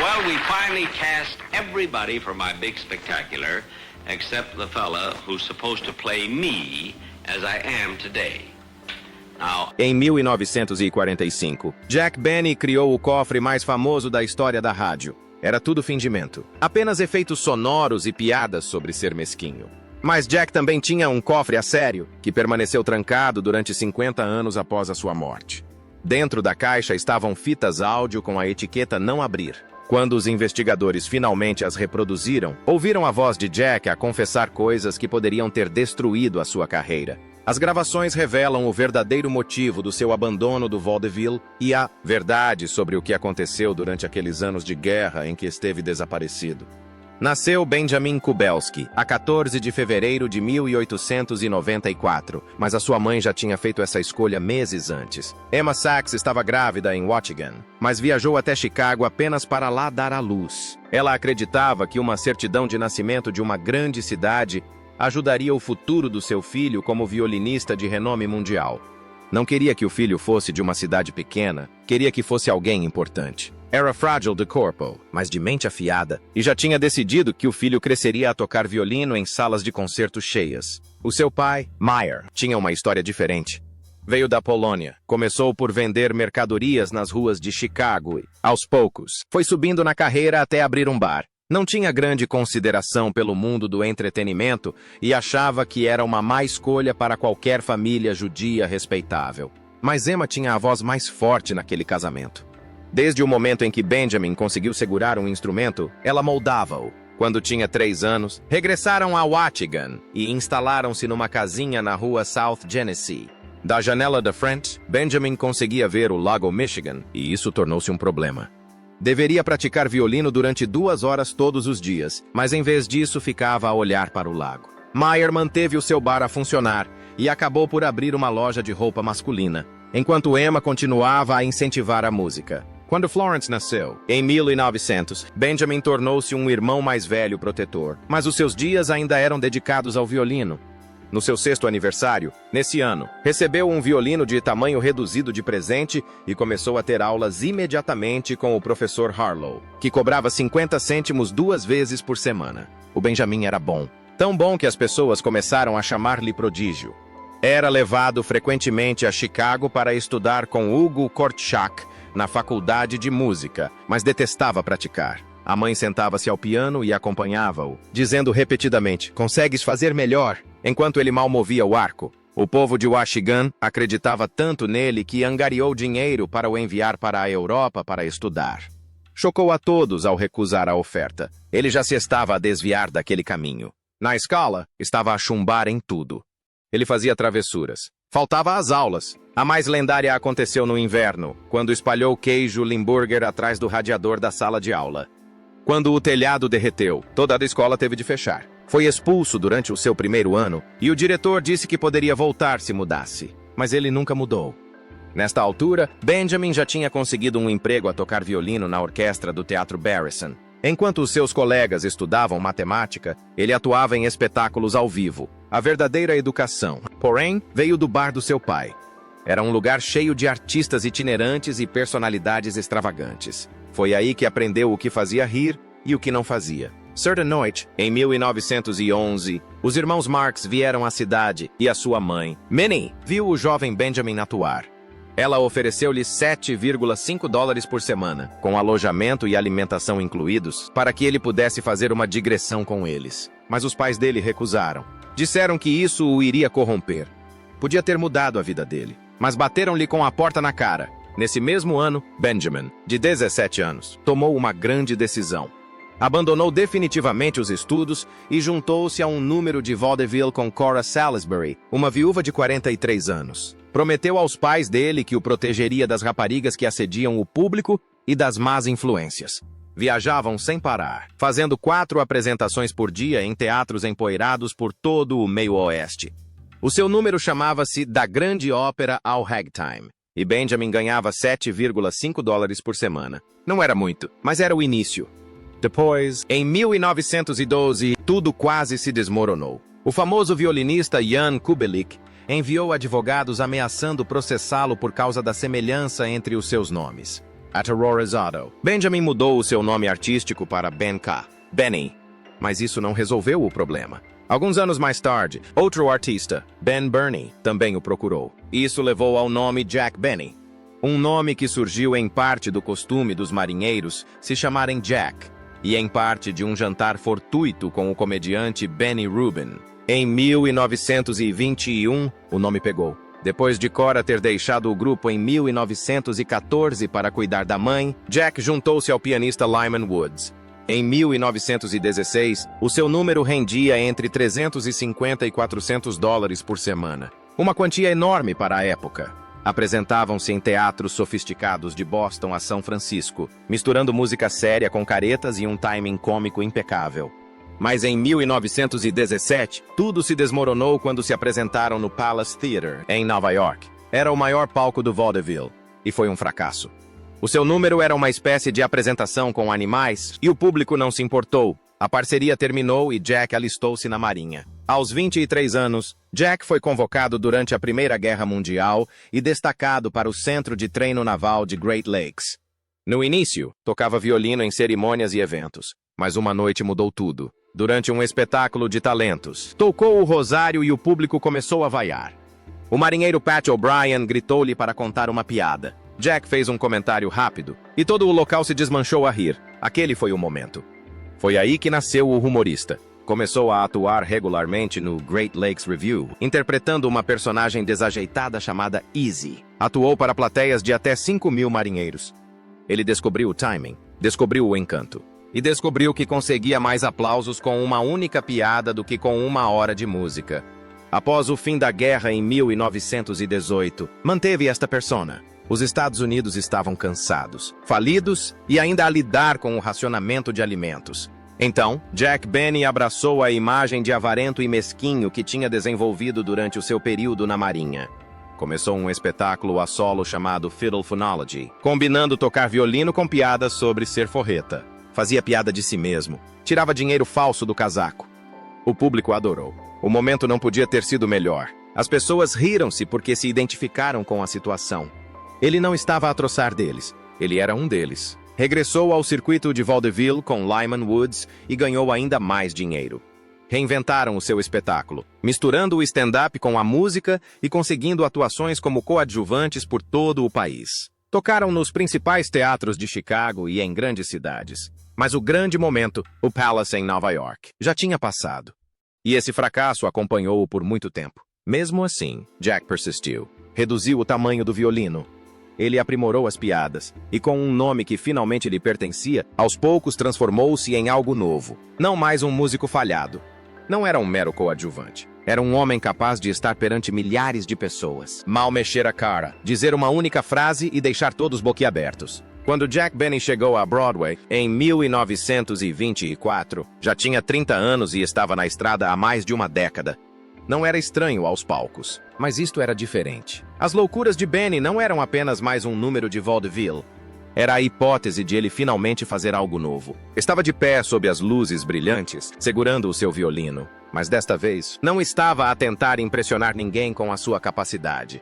Well, we finally cast everybody for my big spectacular, except the fella who's supposed to play me as I am today. Now... Em 1945, Jack Benny criou o cofre mais famoso da história da rádio. Era tudo fingimento. Apenas efeitos sonoros e piadas sobre ser mesquinho. Mas Jack também tinha um cofre a sério, que permaneceu trancado durante 50 anos após a sua morte. Dentro da caixa estavam fitas áudio com a etiqueta não abrir. Quando os investigadores finalmente as reproduziram, ouviram a voz de Jack a confessar coisas que poderiam ter destruído a sua carreira. As gravações revelam o verdadeiro motivo do seu abandono do vaudeville e a verdade sobre o que aconteceu durante aqueles anos de guerra em que esteve desaparecido. Nasceu Benjamin Kubelski, a 14 de fevereiro de 1894, mas a sua mãe já tinha feito essa escolha meses antes. Emma Sachs estava grávida em Waukegan, mas viajou até Chicago apenas para lá dar à luz. Ela acreditava que uma certidão de nascimento de uma grande cidade ajudaria o futuro do seu filho como violinista de renome mundial. Não queria que o filho fosse de uma cidade pequena, queria que fosse alguém importante. Era frágil de corpo, mas de mente afiada, e já tinha decidido que o filho cresceria a tocar violino em salas de concerto cheias. O seu pai, Meyer, tinha uma história diferente. Veio da Polônia, começou por vender mercadorias nas ruas de Chicago e, aos poucos, foi subindo na carreira até abrir um bar. Não tinha grande consideração pelo mundo do entretenimento e achava que era uma má escolha para qualquer família judia respeitável. Mas Emma tinha a voz mais forte naquele casamento. Desde o momento em que Benjamin conseguiu segurar um instrumento, ela moldava-o. Quando tinha 3 anos, regressaram a Waukegan e instalaram-se numa casinha na rua South Genesee. Da janela da frente, Benjamin conseguia ver o Lago Michigan, e isso tornou-se um problema. Deveria praticar violino durante 2 horas todos os dias, mas em vez disso ficava a olhar para o lago. Meyer manteve o seu bar a funcionar e acabou por abrir uma loja de roupa masculina, enquanto Emma continuava a incentivar a música. Quando Florence nasceu, em 1900, Benjamin tornou-se um irmão mais velho protetor, mas os seus dias ainda eram dedicados ao violino. No seu 6º aniversário, nesse ano, recebeu um violino de tamanho reduzido de presente e começou a ter aulas imediatamente com o professor Harlow, que cobrava 50 cêntimos 2 vezes por semana. O Benjamin era bom, tão bom que as pessoas começaram a chamar-lhe prodígio. Era levado frequentemente a Chicago para estudar com Hugo Kortschak, na faculdade de música, mas detestava praticar. A mãe sentava-se ao piano e acompanhava-o, dizendo repetidamente, "Consegues fazer melhor", enquanto ele mal movia o arco. O povo de Waukegan acreditava tanto nele que angariou dinheiro para o enviar para a Europa para estudar. Chocou a todos ao recusar a oferta. Ele já se estava a desviar daquele caminho. Na escola, estava a chumbar em tudo. Ele fazia travessuras. Faltava às aulas. A mais lendária aconteceu no inverno, quando espalhou queijo Limburger atrás do radiador da sala de aula. Quando o telhado derreteu, toda a escola teve de fechar. Foi expulso durante o seu 1º ano e o diretor disse que poderia voltar se mudasse. Mas ele nunca mudou. Nesta altura, Benjamin já tinha conseguido um emprego a tocar violino na orquestra do Teatro Barrison. Enquanto os seus colegas estudavam matemática, ele atuava em espetáculos ao vivo. A verdadeira educação, porém, veio do bar do seu pai. Era um lugar cheio de artistas itinerantes e personalidades extravagantes. Foi aí que aprendeu o que fazia rir e o que não fazia. Certa noite, em 1911, os irmãos Marx vieram à cidade e a sua mãe, Minnie, viu o jovem Benjamin atuar. Ela ofereceu-lhe $7,5 por semana, com alojamento e alimentação incluídos, para que ele pudesse fazer uma digressão com eles. Mas os pais dele recusaram. Disseram que isso o iria corromper. Podia ter mudado a vida dele, mas bateram-lhe com a porta na cara. Nesse mesmo ano, Benjamin, de 17 anos, tomou uma grande decisão. Abandonou definitivamente os estudos e juntou-se a um número de vaudeville com Cora Salisbury, uma viúva de 43 anos. Prometeu aos pais dele que o protegeria das raparigas que assediam o público e das más influências. Viajavam sem parar, fazendo 4 apresentações por dia em teatros empoeirados por todo o meio-oeste. O seu número chamava-se Da Grande Ópera ao Ragtime, e Benjamin ganhava $7,5 por semana. Não era muito, mas era o início. Depois, em 1912, tudo quase se desmoronou. O famoso violinista Jan Kubelik enviou advogados ameaçando processá-lo por causa da semelhança entre os seus nomes. aterrorizado. Benjamin mudou o seu nome artístico para Ben K. Benny. Mas isso não resolveu o problema. Alguns anos mais tarde, outro artista, Ben Burney, também o procurou. Isso levou ao nome Jack Benny. Um nome que surgiu em parte do costume dos marinheiros se chamarem Jack, e em parte de um jantar fortuito com o comediante Benny Rubin. Em 1921, o nome pegou. Depois de Cora ter deixado o grupo em 1914 para cuidar da mãe, Jack juntou-se ao pianista Lyman Woods. Em 1916, o seu número rendia entre 350 e 400 dólares por semana. Uma quantia enorme para a época. Apresentavam-se em teatros sofisticados de Boston a São Francisco, misturando música séria com caretas e um timing cômico impecável. Mas em 1917, tudo se desmoronou quando se apresentaram no Palace Theatre, em Nova York. Era o maior palco do vaudeville, e foi um fracasso. O seu número era uma espécie de apresentação com animais, e o público não se importou. A parceria terminou e Jack alistou-se na Marinha. Aos 23 anos, Jack foi convocado durante a Primeira Guerra Mundial e destacado para o Centro de Treino Naval de Great Lakes. No início, tocava violino em cerimônias e eventos, mas uma noite mudou tudo. Durante um espetáculo de talentos, tocou o rosário e o público começou a vaiar. O marinheiro Pat O'Brien gritou-lhe para contar uma piada. Jack fez um comentário rápido e todo o local se desmanchou a rir. Aquele foi o momento. Foi aí que nasceu o humorista. Começou a atuar regularmente no Great Lakes Review, interpretando uma personagem desajeitada chamada Easy. Atuou para plateias de até 5.000 marinheiros. Ele descobriu o timing, descobriu o encanto. E descobriu que conseguia mais aplausos com uma única piada do que com 1 hora de música. Após o fim da guerra em 1918, manteve esta persona. Os Estados Unidos estavam cansados, falidos e ainda a lidar com o racionamento de alimentos. Então, Jack Benny abraçou a imagem de avarento e mesquinho que tinha desenvolvido durante o seu período na Marinha. Começou um espetáculo a solo chamado Fiddle Phonology, combinando tocar violino com piadas sobre ser forreta. Fazia piada de si mesmo, tirava dinheiro falso do casaco. O público adorou. O momento não podia ter sido melhor. As pessoas riram-se porque se identificaram com a situação. Ele não estava a troçar deles, ele era um deles. Regressou ao circuito de vaudeville com Lyman Woods e ganhou ainda mais dinheiro. Reinventaram o seu espetáculo, misturando o stand-up com a música e conseguindo atuações como coadjuvantes por todo o país. Tocaram nos principais teatros de Chicago e em grandes cidades. Mas o grande momento, o Palace em Nova York, já tinha passado. E esse fracasso acompanhou-o por muito tempo. Mesmo assim, Jack persistiu. Reduziu o tamanho do violino. Ele aprimorou as piadas, e com um nome que finalmente lhe pertencia, aos poucos transformou-se em algo novo. Não mais um músico falhado. Não era um mero coadjuvante. Era um homem capaz de estar perante milhares de pessoas. Mal mexer a cara, dizer uma única frase e deixar todos boquiabertos. Quando Jack Benny chegou a Broadway, em 1924, já tinha 30 anos e estava na estrada há mais de uma década. Não era estranho aos palcos, mas isto era diferente. As loucuras de Benny não eram apenas mais um número de vaudeville. Era a hipótese de ele finalmente fazer algo novo. Estava de pé sob as luzes brilhantes, segurando o seu violino. Mas desta vez, não estava a tentar impressionar ninguém com a sua capacidade.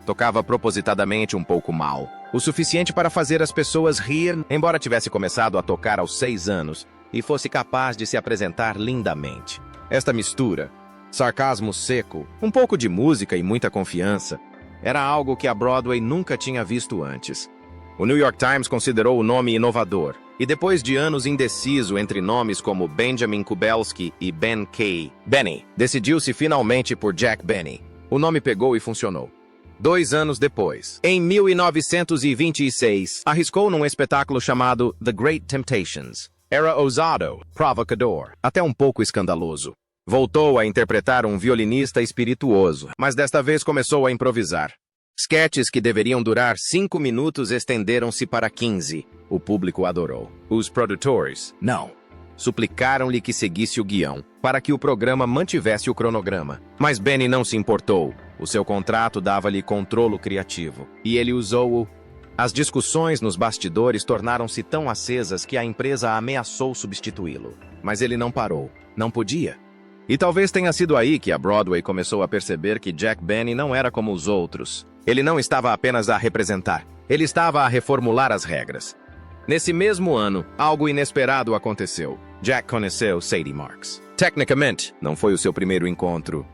Tocava propositadamente um pouco mal, o suficiente para fazer as pessoas rir, embora tivesse começado a tocar aos 6 anos e fosse capaz de se apresentar lindamente. Esta mistura, sarcasmo seco, um pouco de música e muita confiança, era algo que a Broadway nunca tinha visto antes. O New York Times considerou o nome inovador, e depois de anos indeciso entre nomes como Benjamin Kubelski e Ben K. Benny, decidiu-se finalmente por Jack Benny. O nome pegou e funcionou. 2 anos depois, em 1926, arriscou num espetáculo chamado The Great Temptations. Era ousado, provocador, até um pouco escandaloso. Voltou a interpretar um violinista espirituoso, mas desta vez começou a improvisar. Sketches que deveriam durar 5 minutos estenderam-se para 15. O público adorou. Os produtores, não. Suplicaram-lhe que seguisse o guião, para que o programa mantivesse o cronograma. Mas Benny não se importou. O seu contrato dava-lhe controlo criativo, e ele usou-o. As discussões nos bastidores tornaram-se tão acesas que a empresa ameaçou substituí-lo. Mas ele não parou. Não podia. E talvez tenha sido aí que a Broadway começou a perceber que Jack Benny não era como os outros. Ele não estava apenas a representar. Ele estava a reformular as regras. Nesse mesmo ano, algo inesperado aconteceu. Jack conheceu Sadie Marks. Tecnicamente, não foi o seu primeiro encontro.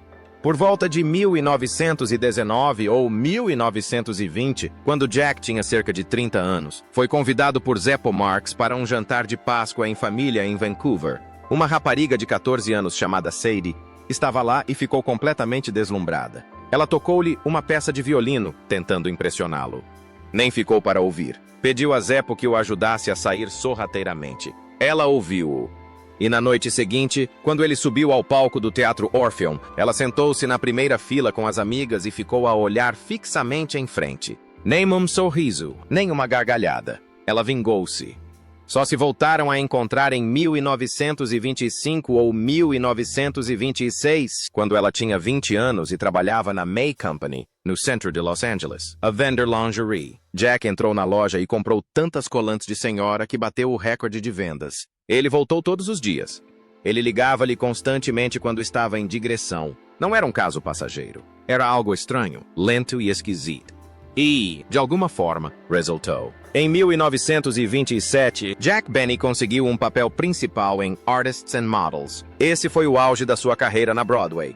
Por volta de 1919 ou 1920, quando Jack tinha cerca de 30 anos, foi convidado por Zeppo Marks para um jantar de Páscoa em família em Vancouver. Uma rapariga de 14 anos chamada Sadie estava lá e ficou completamente deslumbrada. Ela tocou-lhe uma peça de violino, tentando impressioná-lo. Nem ficou para ouvir. Pediu a Zeppo que o ajudasse a sair sorrateiramente. Ela ouviu-o. E na noite seguinte, quando ele subiu ao palco do Teatro Orpheum, ela sentou-se na primeira fila com as amigas e ficou a olhar fixamente em frente. Nem um sorriso, nem uma gargalhada. Ela vingou-se. Só se voltaram a encontrar em 1925 ou 1926, quando ela tinha 20 anos e trabalhava na May Company, no centro de Los Angeles, a vender lingerie. Jack entrou na loja e comprou tantas colantes de senhora que bateu o recorde de vendas. Ele voltou todos os dias. Ele ligava-lhe constantemente quando estava em digressão. Não era um caso passageiro. Era algo estranho, lento e esquisito. E, de alguma forma, resultou. Em 1927, Jack Benny conseguiu um papel principal em Artists and Models. Esse foi o auge da sua carreira na Broadway.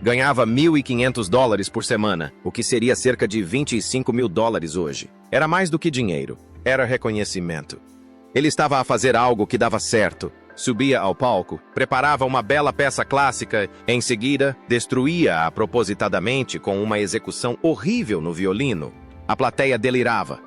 Ganhava $1.500 por semana, o que seria cerca de $25 mil hoje. Era mais do que dinheiro, era reconhecimento. Ele estava a fazer algo que dava certo. Subia ao palco, preparava uma bela peça clássica, em seguida, destruía-a propositadamente com uma execução horrível no violino. A plateia delirava.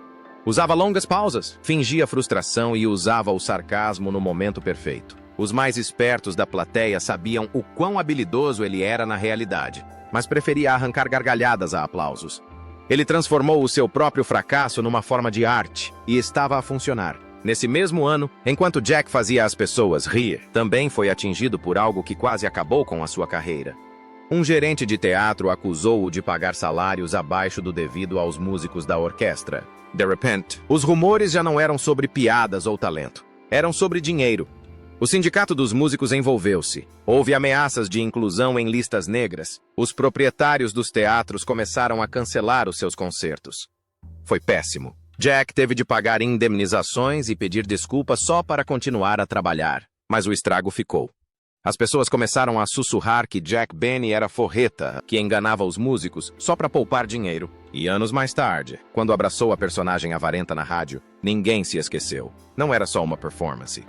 Usava longas pausas, fingia frustração e usava o sarcasmo no momento perfeito. Os mais espertos da plateia sabiam o quão habilidoso ele era na realidade, mas preferia arrancar gargalhadas a aplausos. Ele transformou o seu próprio fracasso numa forma de arte, e estava a funcionar. Nesse mesmo ano, enquanto Jack fazia as pessoas rir, também foi atingido por algo que quase acabou com a sua carreira. Um gerente de teatro acusou-o de pagar salários abaixo do devido aos músicos da orquestra. De repente, os rumores já não eram sobre piadas ou talento. Eram sobre dinheiro. O sindicato dos músicos envolveu-se. Houve ameaças de inclusão em listas negras. Os proprietários dos teatros começaram a cancelar os seus concertos. Foi péssimo. Jack teve de pagar indemnizações e pedir desculpas só para continuar a trabalhar. Mas o estrago ficou. As pessoas começaram a sussurrar que Jack Benny era forreta, que enganava os músicos só para poupar dinheiro. E anos mais tarde, quando abraçou a personagem avarenta na rádio, ninguém se esqueceu. Não era só uma performance.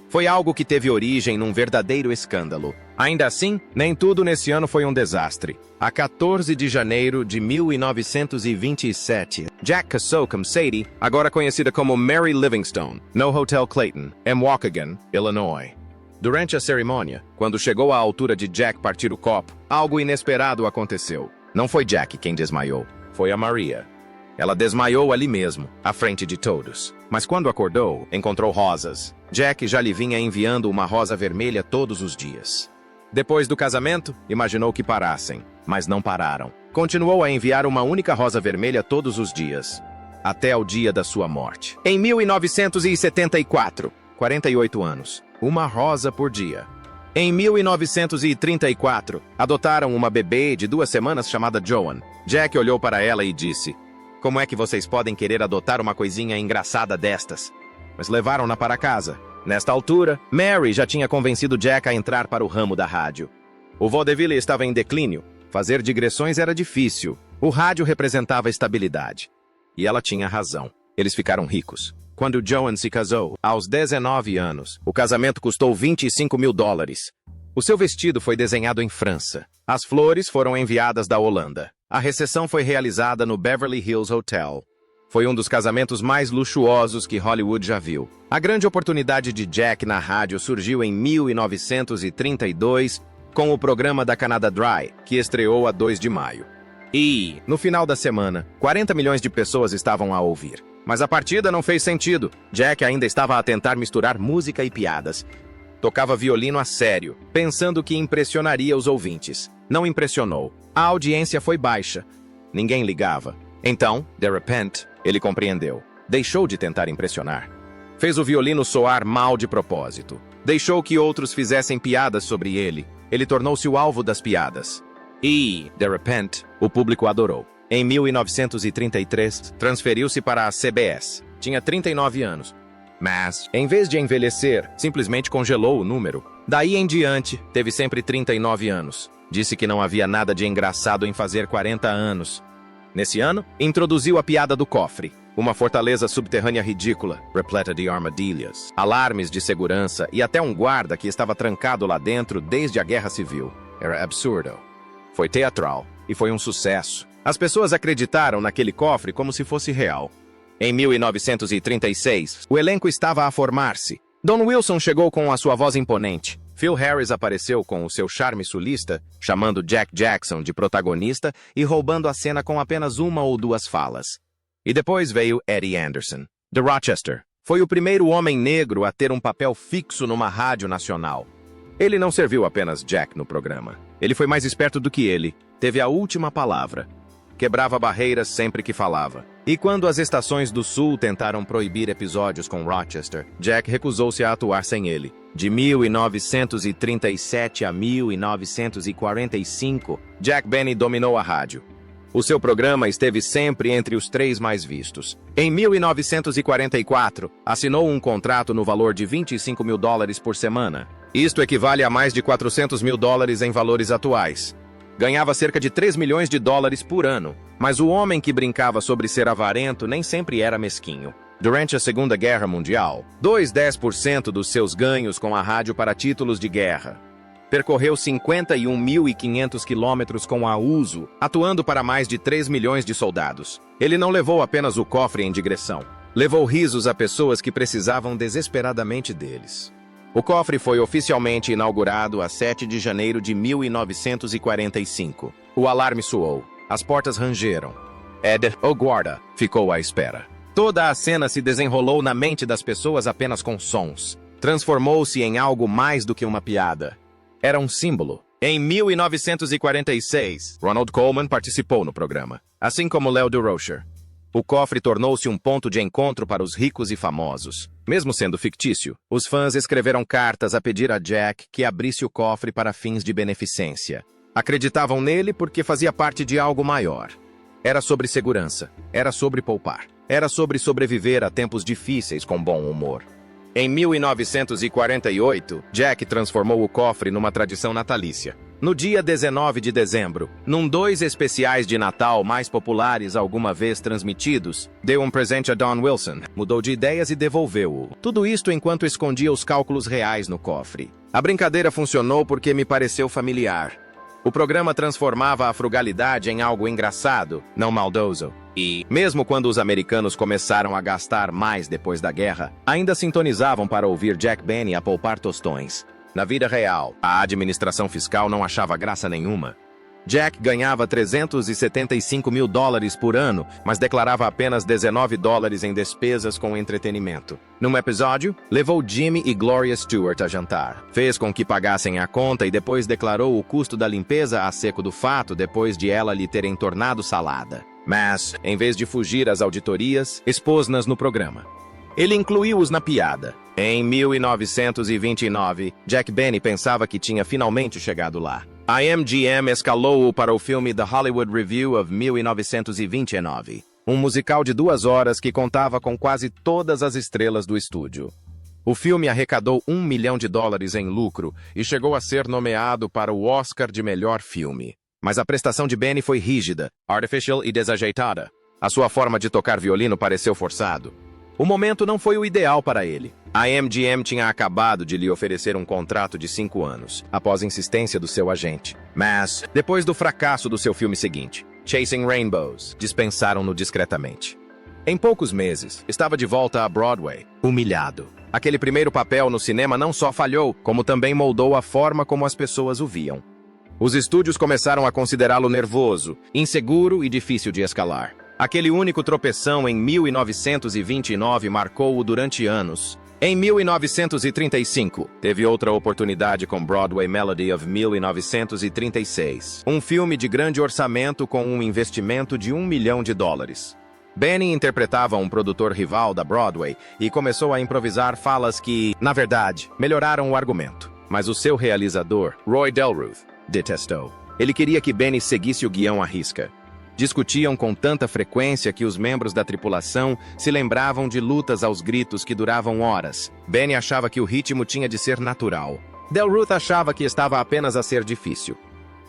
Foi algo que teve origem num verdadeiro escândalo. Ainda assim, nem tudo nesse ano foi um desastre. A 14 de janeiro de 1927, Jack casou com Sadie, agora conhecida como Mary Livingstone, no Hotel Clayton, em Waukegan, Illinois. Durante a cerimônia, quando chegou à altura de Jack partir o copo, algo inesperado aconteceu. Não foi Jack quem desmaiou, foi a Maria. Ela desmaiou ali mesmo, à frente de todos. Mas quando acordou, encontrou rosas. Jack já lhe vinha enviando uma rosa vermelha todos os dias. Depois do casamento, imaginou que parassem, mas não pararam. Continuou a enviar uma única rosa vermelha todos os dias, até o dia da sua morte. Em 1974, 48 anos, uma rosa por dia. Em 1934, adotaram uma bebê de 2 semanas chamada Joan. Jack olhou para ela e disse: "Como é que vocês podem querer adotar uma coisinha engraçada destas?" Mas levaram-na para casa. Nesta altura, Mary já tinha convencido Jack a entrar para o ramo da rádio. O vaudeville estava em declínio. Fazer digressões era difícil. O rádio representava estabilidade. E ela tinha razão. Eles ficaram ricos. Quando Joan se casou, aos 19 anos, o casamento custou $25 mil. O seu vestido foi desenhado em França. As flores foram enviadas da Holanda. A recepção foi realizada no Beverly Hills Hotel. Foi um dos casamentos mais luxuosos que Hollywood já viu. A grande oportunidade de Jack na rádio surgiu em 1932, com o programa da Canada Dry, que estreou a 2 de maio. E, no final da semana, 40 milhões de pessoas estavam a ouvir. Mas a partida não fez sentido. Jack ainda estava a tentar misturar música e piadas. Tocava violino a sério, pensando que impressionaria os ouvintes. Não impressionou. A audiência foi baixa. Ninguém ligava. Então, de repente, ele compreendeu. Deixou de tentar impressionar. Fez o violino soar mal de propósito. Deixou que outros fizessem piadas sobre ele. Ele tornou-se o alvo das piadas. E, de repente, o público adorou. Em 1933, transferiu-se para a CBS. Tinha 39 anos. Mas, em vez de envelhecer, simplesmente congelou o número. Daí em diante, teve sempre 39 anos. Disse que não havia nada de engraçado em fazer 40 anos. Nesse ano, introduziu a piada do cofre. Uma fortaleza subterrânea ridícula, repleta de armadilhas, alarmes de segurança e até um guarda que estava trancado lá dentro desde a Guerra Civil. Era absurdo. Foi teatral e foi um sucesso. As pessoas acreditaram naquele cofre como se fosse real. Em 1936, o elenco estava a formar-se. Don Wilson chegou com a sua voz imponente. Phil Harris apareceu com o seu charme sulista, chamando Jack Jackson de protagonista e roubando a cena com apenas uma ou duas falas. E depois veio Eddie Anderson, de Rochester. Foi o primeiro homem negro a ter um papel fixo numa rádio nacional. Ele não serviu apenas Jack no programa. Ele foi mais esperto do que ele. Teve a última palavra. Quebrava barreiras sempre que falava. E quando as estações do Sul tentaram proibir episódios com Rochester, Jack recusou-se a atuar sem ele. De 1937 a 1945, Jack Benny dominou a rádio. O seu programa esteve sempre entre os 3 mais vistos. Em 1944, assinou um contrato no valor de $25 mil por semana. Isto equivale a mais de $400 mil em valores atuais. Ganhava cerca de $3 milhões por ano, mas o homem que brincava sobre ser avarento nem sempre era mesquinho. Durante a Segunda Guerra Mundial, 10% dos seus ganhos com a rádio para títulos de guerra. Percorreu 51.500 quilômetros com a uso, atuando para mais de 3 milhões de soldados. Ele não levou apenas o cofre em digressão. Levou risos a pessoas que precisavam desesperadamente deles. O cofre foi oficialmente inaugurado a 7 de janeiro de 1945. O alarme soou. As portas rangeram. Ed, o guarda, ficou à espera. Toda a cena se desenrolou na mente das pessoas apenas com sons. Transformou-se em algo mais do que uma piada. Era um símbolo. Em 1946, Ronald Colman participou no programa, assim como Leo Durocher. O cofre tornou-se um ponto de encontro para os ricos e famosos. Mesmo sendo fictício, os fãs escreveram cartas a pedir a Jack que abrisse o cofre para fins de beneficência. Acreditavam nele porque fazia parte de algo maior. Era sobre segurança, era sobre poupar, era sobre sobreviver a tempos difíceis com bom humor. Em 1948, Jack transformou o cofre numa tradição natalícia. No dia 19 de dezembro, num 2 especiais de Natal mais populares alguma vez transmitidos, deu um presente a Don Wilson, mudou de ideias e devolveu-o. Tudo isto enquanto escondia os cálculos reais no cofre. A brincadeira funcionou porque me pareceu familiar. O programa transformava a frugalidade em algo engraçado, não maldoso. E, mesmo quando os americanos começaram a gastar mais depois da guerra, ainda sintonizavam para ouvir Jack Benny a poupar tostões. Na vida real, a administração fiscal não achava graça nenhuma. Jack ganhava $375 mil por ano, mas declarava apenas $19 em despesas com entretenimento. Num episódio, levou Jimmy e Gloria Stewart a jantar. Fez com que pagassem a conta e depois declarou o custo da limpeza a seco do fato depois de ela lhe ter entornado salada. Mas, em vez de fugir às auditorias, expôs-nas no programa. Ele incluiu-os na piada. Em 1929, Jack Benny pensava que tinha finalmente chegado lá. A MGM escalou-o para o filme The Hollywood Review of 1929, um musical de 2 horas que contava com quase todas as estrelas do estúdio. O filme arrecadou $1 milhão em lucro e chegou a ser nomeado para o Oscar de melhor filme. Mas a prestação de Benny foi rígida, artificial e desajeitada. A sua forma de tocar violino pareceu forçado. O momento não foi o ideal para ele. A MGM tinha acabado de lhe oferecer um contrato de 5 anos, após insistência do seu agente. Mas, depois do fracasso do seu filme seguinte, Chasing Rainbows, dispensaram-no discretamente. Em poucos meses, estava de volta a Broadway, humilhado. Aquele primeiro papel no cinema não só falhou, como também moldou a forma como as pessoas o viam. Os estúdios começaram a considerá-lo nervoso, inseguro e difícil de escalar. Aquele único tropeção em 1929 marcou-o durante anos. Em 1935, teve outra oportunidade com Broadway Melody of 1936, um filme de grande orçamento com um investimento de $1 milhão. Benny interpretava um produtor rival da Broadway e começou a improvisar falas que, na verdade, melhoraram o argumento. Mas o seu realizador, Roy Delruth, detestou. Ele queria que Benny seguisse o guião à risca. Discutiam com tanta frequência que os membros da tripulação se lembravam de lutas aos gritos que duravam horas. Benny achava que o ritmo tinha de ser natural. Delruth achava que estava apenas a ser difícil.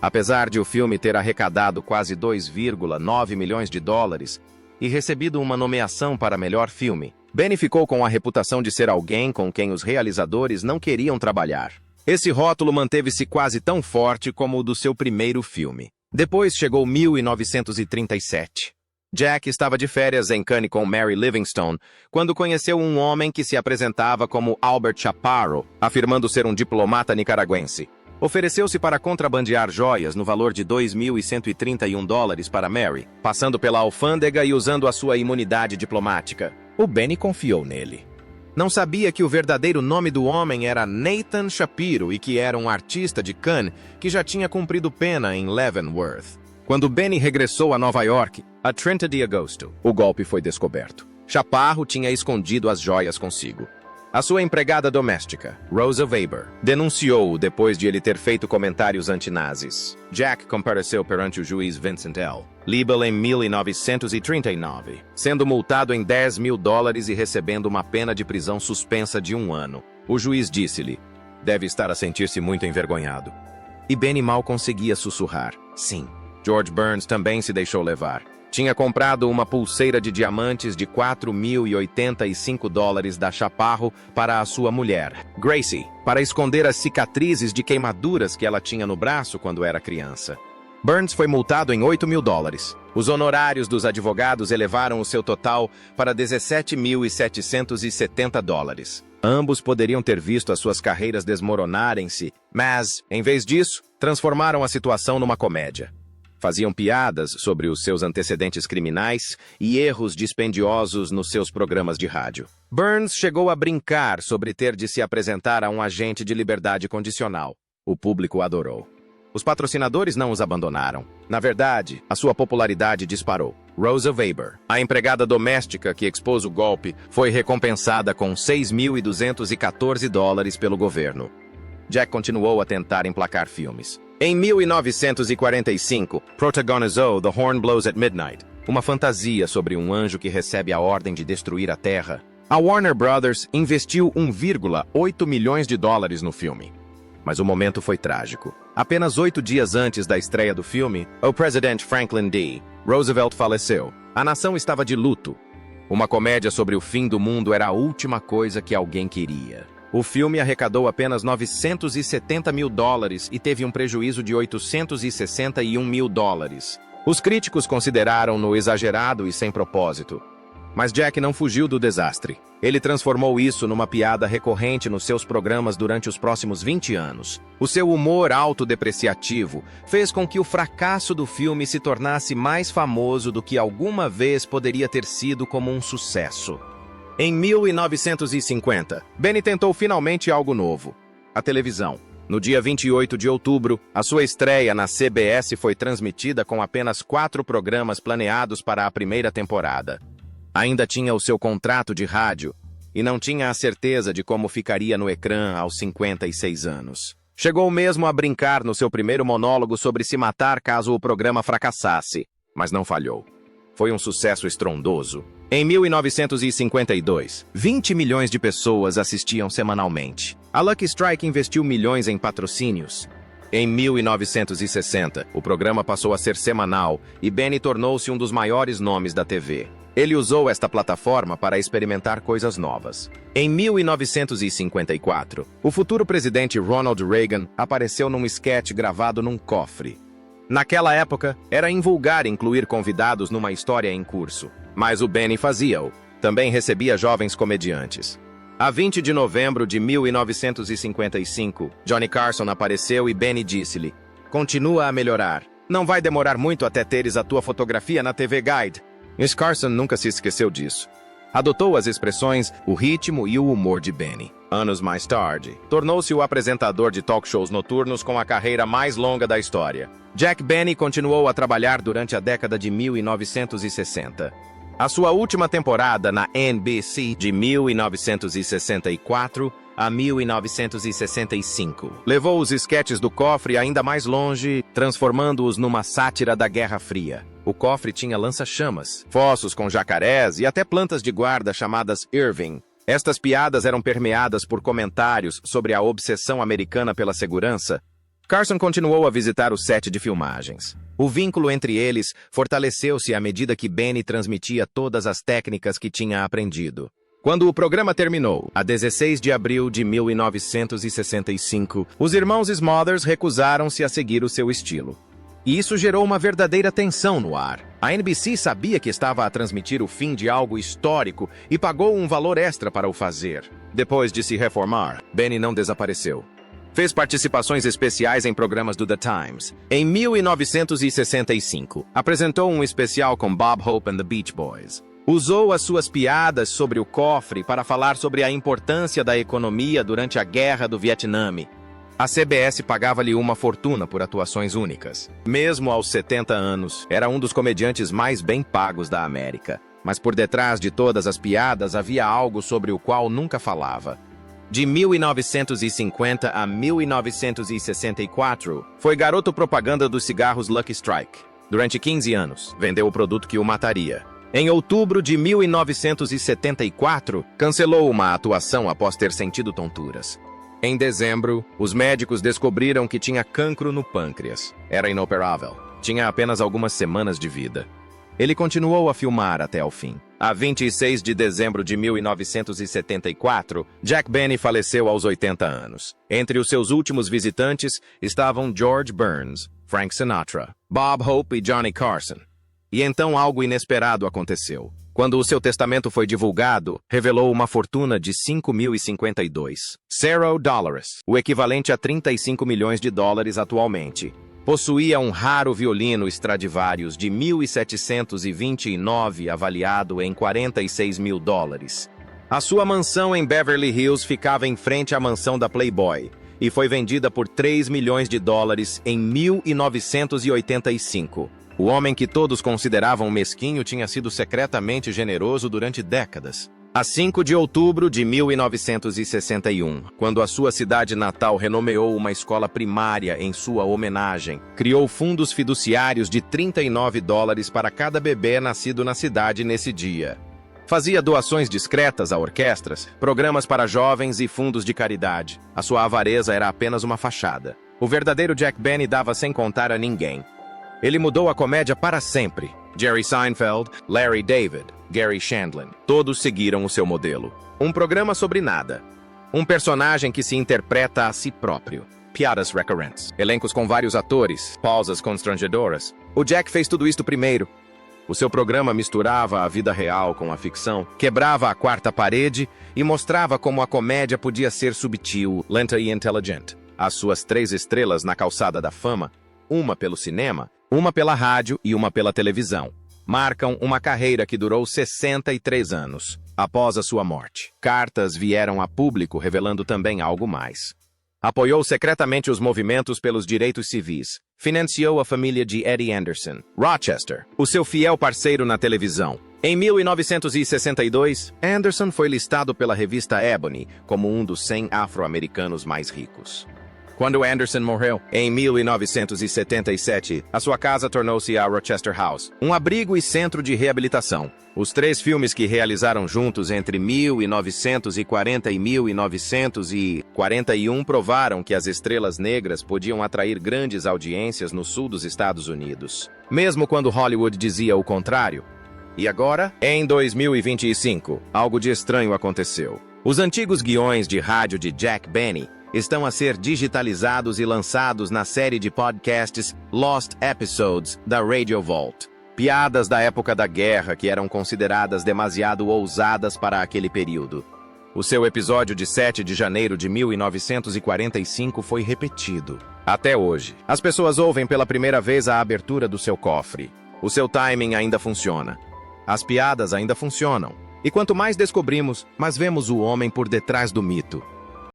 Apesar de o filme ter arrecadado quase 2,9 milhões de dólares e recebido uma nomeação para melhor filme, Benny ficou com a reputação de ser alguém com quem os realizadores não queriam trabalhar. Esse rótulo manteve-se quase tão forte como o do seu primeiro filme. Depois chegou 1937. Jack estava de férias em Cannes com Mary Livingstone quando conheceu um homem que se apresentava como Albert Chaparro, afirmando ser um diplomata nicaragüense. Ofereceu-se para contrabandear joias no valor de 2.131 dólares para Mary, passando pela alfândega e usando a sua imunidade diplomática. O Benny confiou nele. Não sabia que o verdadeiro nome do homem era Nathan Shapiro e que era um artista de Cannes que já tinha cumprido pena em Leavenworth. Quando Benny regressou a Nova York, a 30 de agosto, o golpe foi descoberto. Chaparro tinha escondido as joias consigo. A sua empregada doméstica, Rosa Weber, denunciou-o depois de ele ter feito comentários antinazis. Jack compareceu perante o juiz Vincent L. Liebel em 1939, sendo multado em 10 mil dólares e recebendo uma pena de prisão suspensa de 1 ano. O juiz disse-lhe, deve estar a sentir-se muito envergonhado. E Benny mal conseguia sussurrar, sim. George Burns também se deixou levar. Tinha comprado uma pulseira de diamantes de 4.085 dólares da Chaparro para a sua mulher, Gracie, para esconder as cicatrizes de queimaduras que ela tinha no braço quando era criança. Burns foi multado em 8 mil dólares. Os honorários dos advogados elevaram o seu total para 17.770 dólares. Ambos poderiam ter visto as suas carreiras desmoronarem-se, mas, em vez disso, transformaram a situação numa comédia. Faziam piadas sobre os seus antecedentes criminais e erros dispendiosos nos seus programas de rádio. Burns chegou a brincar sobre ter de se apresentar a um agente de liberdade condicional. O público adorou. Os patrocinadores não os abandonaram. Na verdade, a sua popularidade disparou. Rosa Weber, a empregada doméstica que expôs o golpe, foi recompensada com 6.214 dólares pelo governo. Jack continuou a tentar emplacar filmes. Em 1945, protagonizou The Horn Blows at Midnight, uma fantasia sobre um anjo que recebe a ordem de destruir a Terra. A Warner Brothers investiu 1,8 milhões de dólares no filme. Mas o momento foi trágico. Apenas 8 dias antes da estreia do filme, o presidente Franklin D. Roosevelt faleceu. A nação estava de luto. Uma comédia sobre o fim do mundo era a última coisa que alguém queria. O filme arrecadou apenas 970 mil dólares e teve um prejuízo de 861 mil dólares. Os críticos consideraram-no exagerado e sem propósito. Mas Jack não fugiu do desastre. Ele transformou isso numa piada recorrente nos seus programas durante os próximos 20 anos. O seu humor autodepreciativo fez com que o fracasso do filme se tornasse mais famoso do que alguma vez poderia ter sido como um sucesso. Em 1950, Benny tentou finalmente algo novo: a televisão. No dia 28 de outubro, a sua estreia na CBS foi transmitida com apenas 4 programas planeados para a primeira temporada. Ainda tinha o seu contrato de rádio e não tinha a certeza de como ficaria no ecrã aos 56 anos. Chegou mesmo a brincar no seu primeiro monólogo sobre se matar caso o programa fracassasse, mas não falhou. Foi um sucesso estrondoso. Em 1952, 20 milhões de pessoas assistiam semanalmente. A Lucky Strike investiu milhões em patrocínios. Em 1960, o programa passou a ser semanal e Benny tornou-se um dos maiores nomes da TV. Ele usou esta plataforma para experimentar coisas novas. Em 1954, o futuro presidente Ronald Reagan apareceu num esquete gravado num cofre. Naquela época, era invulgar incluir convidados numa história em curso, mas o Benny fazia-o. Também recebia jovens comediantes. A 20 de novembro de 1955, Johnny Carson apareceu e Benny disse-lhe: "Continua a melhorar. Não vai demorar muito até teres a tua fotografia na TV Guide." Miss Carson nunca se esqueceu disso. Adotou as expressões, o ritmo e o humor de Benny. Anos mais tarde, tornou-se o apresentador de talk shows noturnos com a carreira mais longa da história. Jack Benny continuou a trabalhar durante a década de 1960. A sua última temporada na NBC, de 1964 a 1965, levou os esquetes do cofre ainda mais longe, transformando-os numa sátira da Guerra Fria. O cofre tinha lança-chamas, fossos com jacarés e até plantas de guarda chamadas Irving. Estas piadas eram permeadas por comentários sobre a obsessão americana pela segurança. Carson continuou a visitar o set de filmagens. O vínculo entre eles fortaleceu-se à medida que Benny transmitia todas as técnicas que tinha aprendido. Quando o programa terminou, a 16 de abril de 1965, os irmãos Smothers recusaram-se a seguir o seu estilo. E isso gerou uma verdadeira tensão no ar. A NBC sabia que estava a transmitir o fim de algo histórico e pagou um valor extra para o fazer. Depois de se reformar, Benny não desapareceu. Fez participações especiais em programas do The Times. Em 1965, apresentou um especial com Bob Hope and the Beach Boys. Usou as suas piadas sobre o cofre para falar sobre a importância da economia durante a Guerra do Vietnã. A CBS pagava-lhe uma fortuna por atuações únicas. Mesmo aos 70 anos, era um dos comediantes mais bem pagos da América. Mas por detrás de todas as piadas havia algo sobre o qual nunca falava. De 1950 a 1964, foi garoto propaganda dos cigarros Lucky Strike. Durante 15 anos, vendeu o produto que o mataria. Em outubro de 1974, cancelou uma atuação após ter sentido tonturas. Em dezembro, os médicos descobriram que tinha cancro no pâncreas. Era inoperável. Tinha apenas algumas semanas de vida. Ele continuou a filmar até ao fim. A 26 de dezembro de 1974, Jack Benny faleceu aos 80 anos. Entre os seus últimos visitantes estavam George Burns, Frank Sinatra, Bob Hope e Johnny Carson. E então algo inesperado aconteceu. Quando o seu testamento foi divulgado, revelou uma fortuna de $5.052, o equivalente a 35 milhões de dólares atualmente. Possuía um raro violino Stradivarius de 1729, avaliado em $46 mil. A sua mansão em Beverly Hills ficava em frente à mansão da Playboy e foi vendida por $3 milhões em 1985. O homem que todos consideravam mesquinho tinha sido secretamente generoso durante décadas. A 5 de outubro de 1961, quando a sua cidade natal renomeou uma escola primária em sua homenagem, criou fundos fiduciários de $39 para cada bebê nascido na cidade nesse dia. Fazia doações discretas a orquestras, programas para jovens e fundos de caridade. A sua avareza era apenas uma fachada. O verdadeiro Jack Benny dava sem contar a ninguém. Ele mudou a comédia para sempre. Jerry Seinfeld, Larry David, Gary Shandling, todos seguiram o seu modelo. Um programa sobre nada. Um personagem que se interpreta a si próprio. Piadas recorrentes. Elencos com vários atores. Pausas constrangedoras. O Jack fez tudo isto primeiro. O seu programa misturava a vida real com a ficção, quebrava a quarta parede e mostrava como a comédia podia ser subtil, lenta e inteligente. As suas 3 estrelas na calçada da fama, uma pelo cinema, uma pela rádio e uma pela televisão, marcam uma carreira que durou 63 anos. Após a sua morte, cartas vieram a público revelando também algo mais. Apoiou secretamente os movimentos pelos direitos civis. Financiou a família de Eddie Anderson, Rochester, o seu fiel parceiro na televisão. Em 1962, Anderson foi listado pela revista Ebony como um dos 100 afro-americanos mais ricos. Quando Anderson morreu, em 1977, a sua casa tornou-se a Rochester House, um abrigo e centro de reabilitação. Os 3 filmes que realizaram juntos entre 1940 e 1941 provaram que as estrelas negras podiam atrair grandes audiências no sul dos Estados Unidos, mesmo quando Hollywood dizia o contrário. E agora, em 2025, algo de estranho aconteceu. Os antigos guiões de rádio de Jack Benny estão a ser digitalizados e lançados na série de podcasts Lost Episodes da Radio Vault. Piadas da época da guerra que eram consideradas demasiado ousadas para aquele período. O seu episódio de 7 de janeiro de 1945 foi repetido. Até hoje, as pessoas ouvem pela primeira vez a abertura do seu cofre. O seu timing ainda funciona. As piadas ainda funcionam. E quanto mais descobrimos, mais vemos o homem por detrás do mito.